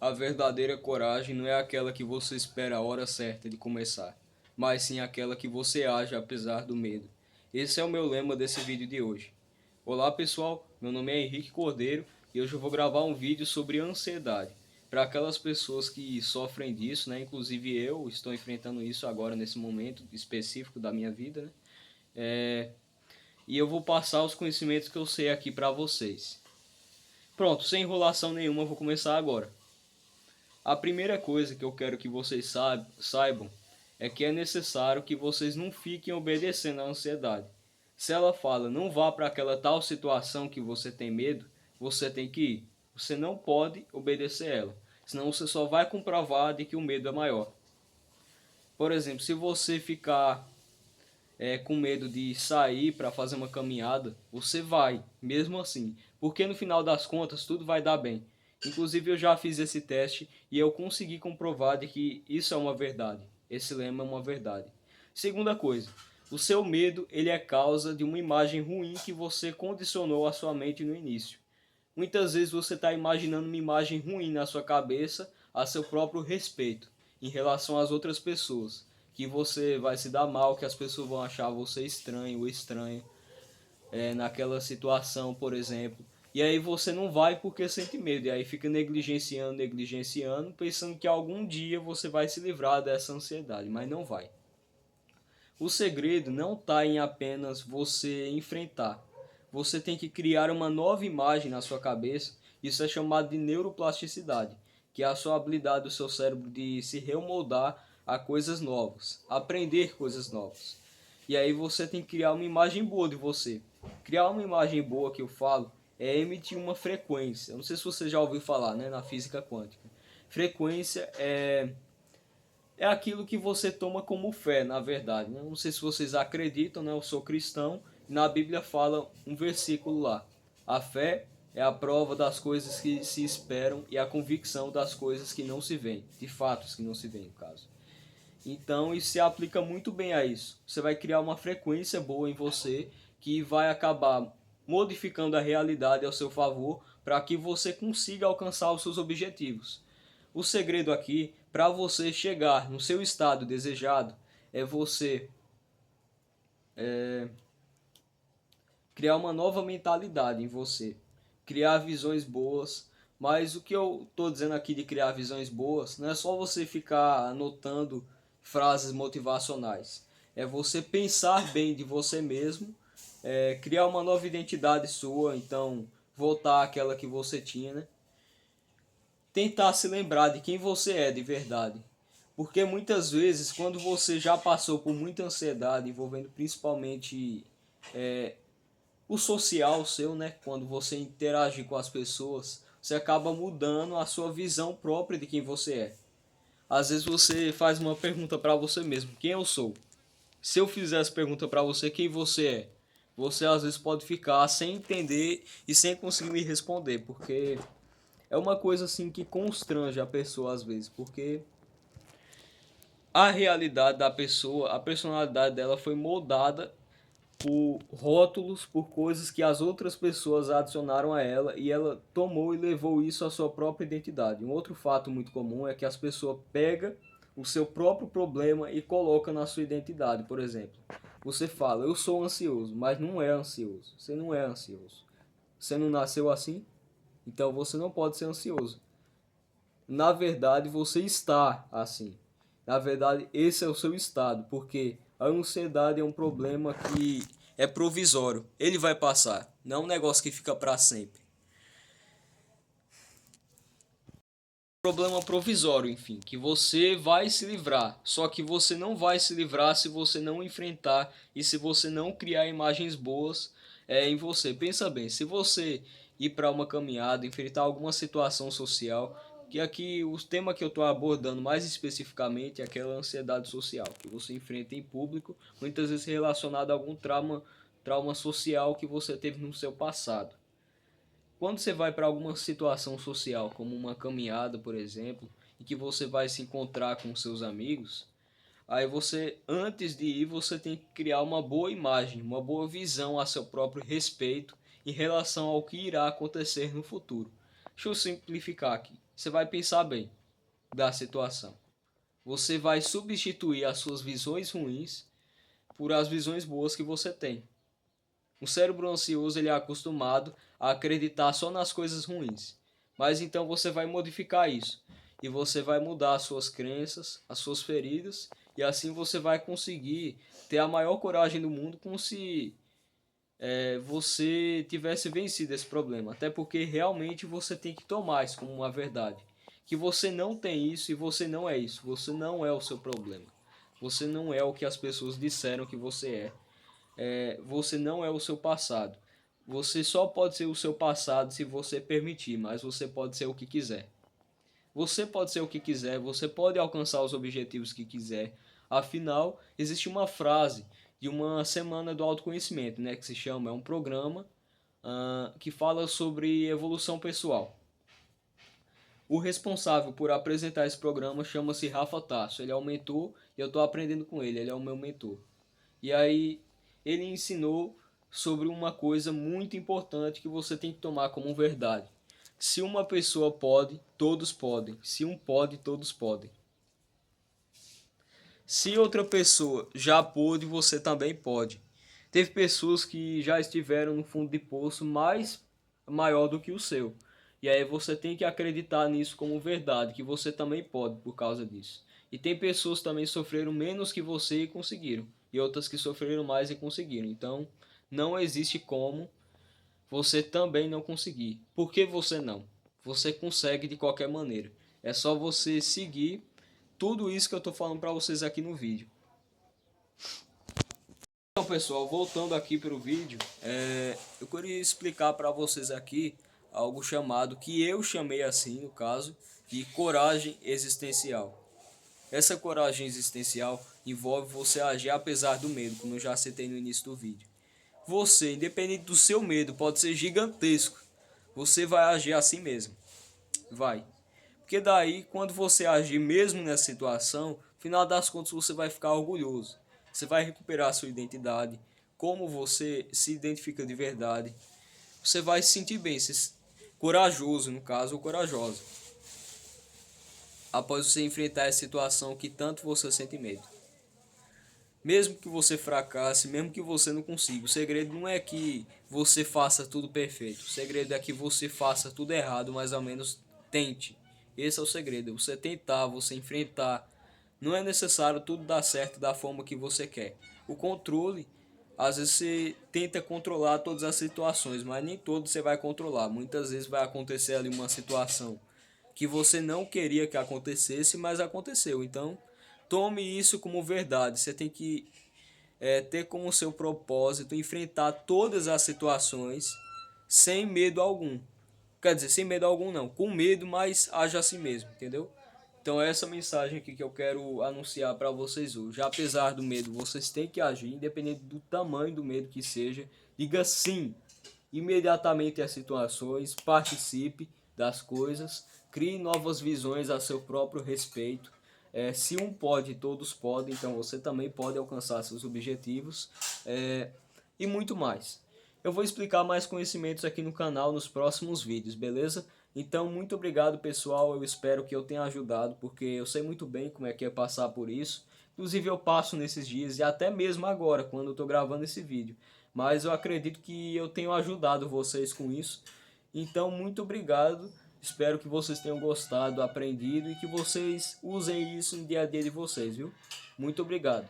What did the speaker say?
A verdadeira coragem não é aquela que você espera a hora certa de começar, mas sim aquela que você age apesar do medo. Esse é o meu lema desse vídeo de hoje. Olá pessoal, meu nome é Henrique Cordeiro e hoje eu vou gravar um vídeo sobre ansiedade. Para aquelas pessoas que sofrem disso, né? Inclusive eu estou enfrentando isso agora nesse momento específico da minha vida, né? E eu vou passar os conhecimentos que eu sei aqui para vocês. Pronto, sem enrolação nenhuma, eu vou começar agora. A primeira coisa que eu quero que vocês saibam é que é necessário que vocês não fiquem obedecendo à ansiedade. Se ela fala não vá para aquela tal situação que você tem medo, você tem que ir. Você não pode obedecer ela, senão você só vai comprovar de que o medo é maior. Por exemplo, se você ficar com medo de sair para fazer uma caminhada, você vai, mesmo assim, porque no final das contas tudo vai dar bem. Inclusive eu já fiz esse teste e eu consegui comprovar de que isso é uma verdade. Esse lema é uma verdade. Segunda coisa, o seu medo ele é causa de uma imagem ruim que você condicionou à sua mente no início. Muitas vezes você está imaginando uma imagem ruim na sua cabeça a seu próprio respeito, em relação às outras pessoas. Que você vai se dar mal, que as pessoas vão achar você estranho ou estranho naquela situação, por exemplo. E aí você não vai porque sente medo, e aí fica negligenciando, pensando que algum dia você vai se livrar dessa ansiedade, mas não vai. O segredo não está em apenas você enfrentar. Você tem que criar uma nova imagem na sua cabeça. Isso é chamado de neuroplasticidade, que é a sua habilidade do seu cérebro de se remoldar a coisas novas, aprender coisas novas. E aí você tem que criar uma imagem boa de você. Criar uma imagem boa que eu falo é emitir uma frequência. Eu não sei se você já ouviu falar, né, na física quântica. Frequência é aquilo que você toma como fé, na verdade. Né? Não sei se vocês acreditam, né? Eu sou cristão, e na Bíblia fala um versículo lá. A fé é a prova das coisas que se esperam e a convicção das coisas que não se veem, de fatos que não se veem, no caso. Então isso se aplica muito bem a isso. Você vai criar uma frequência boa em você que vai acabar modificando a realidade ao seu favor para que você consiga alcançar os seus objetivos. O segredo aqui, para você chegar no seu estado desejado, é você criar uma nova mentalidade em você, criar visões boas. Mas o que eu estou dizendo aqui de criar visões boas não é só você ficar anotando frases motivacionais. É você pensar bem de você mesmo, criar uma nova identidade sua, então voltar àquela que você tinha, né? Tentar se lembrar de quem você é de verdade. Porque muitas vezes, quando você já passou por muita ansiedade, envolvendo principalmente o social seu, né? Quando você interage com as pessoas, você acaba mudando a sua visão própria de quem você é. Às vezes você faz uma pergunta para você mesmo, quem eu sou? Se eu fizer essa pergunta para você, quem você é? Você às vezes pode ficar sem entender e sem conseguir me responder, porque é uma coisa assim que constrange a pessoa às vezes, porque a realidade da pessoa, a personalidade dela foi moldada por rótulos, por coisas que as outras pessoas adicionaram a ela e ela tomou e levou isso à sua própria identidade. Um outro fato muito comum é que as pessoas pegam o seu próprio problema e colocam na sua identidade. Por exemplo, você fala, eu sou ansioso, mas não é ansioso. Você não é ansioso. Você não nasceu assim, então você não pode ser ansioso. Na verdade, você está assim. Na verdade, esse é o seu estado, porque a ansiedade é um problema que é provisório. Ele vai passar, não é um negócio que fica para sempre. Problema provisório, enfim, que você vai se livrar. Só que você não vai se livrar se você não enfrentar e se você não criar imagens boas em você. Pensa bem, se você ir para uma caminhada, enfrentar alguma situação social, que aqui o tema que eu estou abordando mais especificamente é aquela ansiedade social que você enfrenta em público, muitas vezes relacionado a algum trauma social que você teve no seu passado. Quando você vai para alguma situação social, como uma caminhada, por exemplo, em que você vai se encontrar com seus amigos, aí você, antes de ir, você tem que criar uma boa imagem, uma boa visão a seu próprio respeito em relação ao que irá acontecer no futuro. Deixa eu simplificar aqui. Você vai pensar bem da situação. Você vai substituir as suas visões ruins por as visões boas que você tem. O cérebro ansioso ele é acostumado a acreditar só nas coisas ruins. Mas então você vai modificar isso. E você vai mudar as suas crenças, as suas feridas. E assim você vai conseguir ter a maior coragem do mundo, como se você tivesse vencido esse problema. Até porque realmente você tem que tomar isso como uma verdade. Que você não tem isso e você não é isso. Você não é o seu problema. Você não é o que as pessoas disseram que você é. Você não é o seu passado. Você só pode ser o seu passado se você permitir, mas você pode ser o que quiser. Você pode ser o que quiser, você pode alcançar os objetivos que quiser. Afinal, existe uma frase de uma semana do autoconhecimento, né, que se chama, é um programa que fala sobre evolução pessoal. O responsável por apresentar esse programa chama-se Rafa Tasso. Ele é o mentor e eu estou aprendendo com ele, ele é o meu mentor. E aí ele ensinou sobre uma coisa muito importante que você tem que tomar como verdade. Se uma pessoa pode, todos podem. Se um pode, todos podem. Se outra pessoa já pôde, você também pode. Teve pessoas que já estiveram no fundo de poço mais maior do que o seu. E aí você tem que acreditar nisso como verdade, que você também pode por causa disso. E tem pessoas que também sofreram menos que você e conseguiram. E outras que sofreram mais e conseguiram. Então, não existe como você também não conseguir. Por que você não? Você consegue de qualquer maneira. É só você seguir tudo isso que eu estou falando para vocês aqui no vídeo. Então, pessoal, voltando aqui para o vídeo, eu queria explicar para vocês aqui algo chamado, que eu chamei assim, no caso, de coragem existencial. Essa coragem existencial envolve você agir apesar do medo, como eu já citei no início do vídeo. Você, independente do seu medo, pode ser gigantesco, você vai agir assim mesmo. Vai. Porque daí, quando você agir mesmo nessa situação, no final das contas você vai ficar orgulhoso. Você vai recuperar a sua identidade, como você se identifica de verdade. Você vai se sentir bem, corajoso no caso, ou corajosa, após você enfrentar essa situação que tanto você sente medo. Mesmo que você fracasse, mesmo que você não consiga, o segredo não é que você faça tudo perfeito. O segredo é que você faça tudo errado, mas ao menos tente. Esse é o segredo, você tentar, você enfrentar. Não é necessário tudo dar certo da forma que você quer. O controle, às vezes você tenta controlar todas as situações, mas nem todas você vai controlar. Muitas vezes vai acontecer ali uma situação que você não queria que acontecesse, mas aconteceu. Então, tome isso como verdade. Você tem que ter como seu propósito enfrentar todas as situações sem medo algum. Quer dizer, sem medo algum não, com medo, mas haja assim mesmo, entendeu? Então é essa mensagem aqui que eu quero anunciar para vocês hoje. Apesar do medo, vocês têm que agir, independente do tamanho do medo que seja. Diga sim imediatamente às situações, participe das coisas, crie novas visões a seu próprio respeito. Se um pode, todos podem, então você também pode alcançar seus objetivos e muito mais. Eu vou explicar mais conhecimentos aqui no canal nos próximos vídeos, beleza? Então, muito obrigado, pessoal. Eu espero que eu tenha ajudado, porque eu sei muito bem como é que é passar por isso. Inclusive, eu passo nesses dias e até mesmo agora, quando eu estou gravando esse vídeo. Mas eu acredito que eu tenho ajudado vocês com isso. Então, muito obrigado. Espero que vocês tenham gostado, aprendido e que vocês usem isso no dia a dia de vocês, viu? Muito obrigado.